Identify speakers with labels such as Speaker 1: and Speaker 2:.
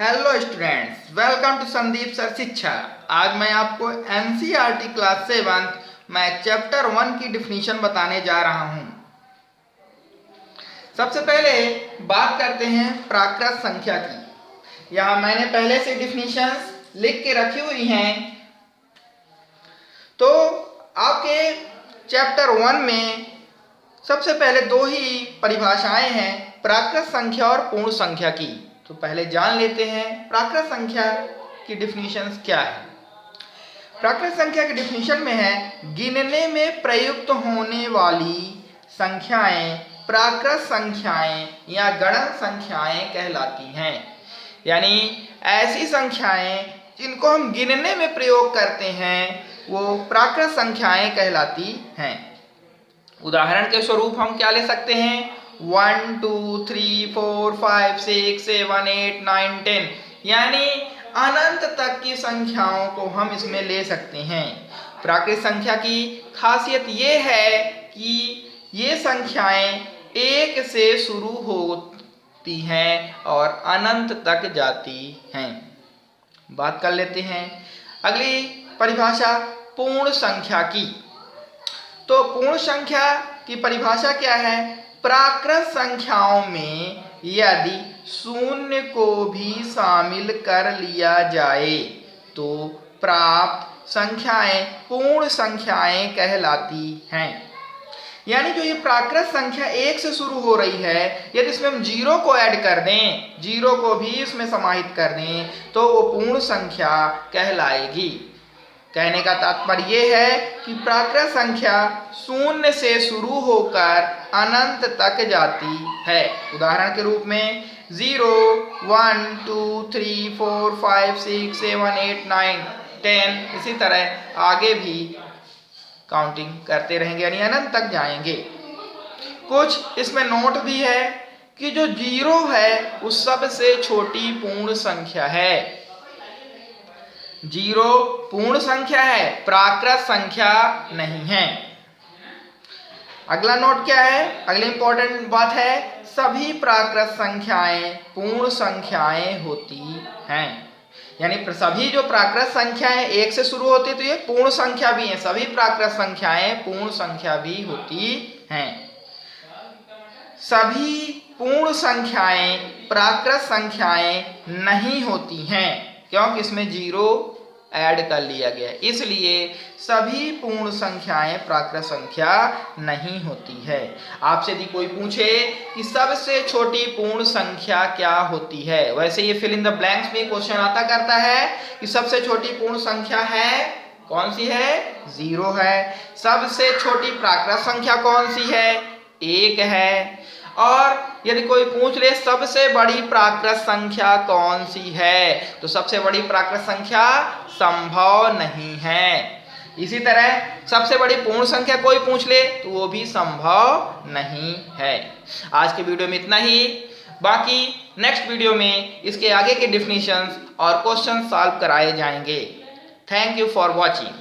Speaker 1: Hello students, welcome to Sandeep sir Shiksha. आज मैं आपको एनसीईआरटी क्लास 7 मैं चैप्टर 1 की डिफिनीशन बताने जा रहा हूं। सबसे पहले बात करते हैं प्राकृत संख्या की। यहाँ मैंने पहले से डिफिनीशंस लिख के रखी हुई हैं। तो आपके चैप्टर 1 में सबसे पहले दो ही परिभाषाएं हैं, प्राकृत संख्या और पूर्ण संख्या की। तो पहले जान लेते हैं प्राकृत संख्या की डिफिनीशंस क्या है। प्राकृत संख्या की डिफिनीशन में है, गिनने में प्रयुक्त होने वाली संख्याएं प्राकृत संख्याएं या गणन संख्याएं कहलाती हैं। यानी ऐसी संख्याएं जिनको हम गिनने में प्रयोग करते हैं वो प्राकृत संख्याएं कहलाती हैं। उदाहरण के स्वरूप हम क्या ले सकते हैं, 1 2 3 4 5 6 7 8 9 10 यानी अनंत तक की संख्याओं को हम इसमें ले सकते हैं। प्राकृत संख्या की खासियत ये है कि ये संख्याएं एक से शुरू होती हैं और अनंत तक जाती हैं। बात कर लेते हैं अगली परिभाषा पूर्ण संख्या की। तो पूर्ण संख्या की परिभाषा क्या है, प्राकृत संख्याओं में यदि शून्य को भी शामिल कर लिया जाए तो प्राप्त संख्याएं पूर्ण संख्याएं कहलाती हैं। यानी जो ये प्राकृत संख्या एक से शुरू हो रही है, यदि इसमें हम जीरो को ऐड कर दें, जीरो को भी इसमें समाहित कर दें तो वो पूर्ण संख्या कहलाएगी। कहने का तात्पर्य यह है कि प्राकृत संख्या शून्य से शुरू होकर अनंत तक जाती है। उदाहरण के रूप में 0 1 2 3 4 5 6 7 8 9 10 इसी तरह आगे भी काउंटिंग करते रहेंगे, यानी अनंत तक जाएंगे। कुछ इसमें नोट भी है कि जो जीरो है वो सबसे छोटी पूर्ण संख्या है। जीरो पूर्ण संख्या है, प्राकृत संख्या नहीं है। अगला नोट क्या है, अगली इंपॉर्टेंट बात है, सभी प्राकृत संख्याएं पूर्ण संख्याएं होती हैं। यानी सभी जो प्राकृत संख्याएं एक से शुरू होती तो ये पूर्ण संख्या भी है, सभी प्राकृत संख्याएं पूर्ण संख्या भी होती हैं। सभी पूर्ण संख्याएं प्राकृत संख्याएं नहीं होती हैं क्योंकि इसमें जीरो ऐड कर लिया गया, इसलिए सभी पूर्ण संख्याएं प्राकृत संख्या नहीं होती है। आपसे यदि कोई पूछे कि सबसे छोटी पूर्ण संख्या क्या होती है, वैसे ये फिल इन द ब्लैंक्स में क्वेश्चन आता करता है कि सबसे छोटी पूर्ण संख्या है कौन सी है, 0 है। सबसे छोटी प्राकृत संख्या कौन सी है, 1 है। और यदि कोई पूछ ले सबसे बड़ी प्राकृत संख्या कौन सी है, तो सबसे बड़ी प्राकृत संख्या संभव नहीं है। इसी तरह सबसे बड़ी पूर्ण संख्या कोई पूछ ले तो वो भी संभव नहीं है। आज के वीडियो में इतना ही, बाकी नेक्स्ट वीडियो में इसके आगे के डिफिनीशंस और क्वेश्चन सॉल्व कराए जाएंगे। Thank you for watching.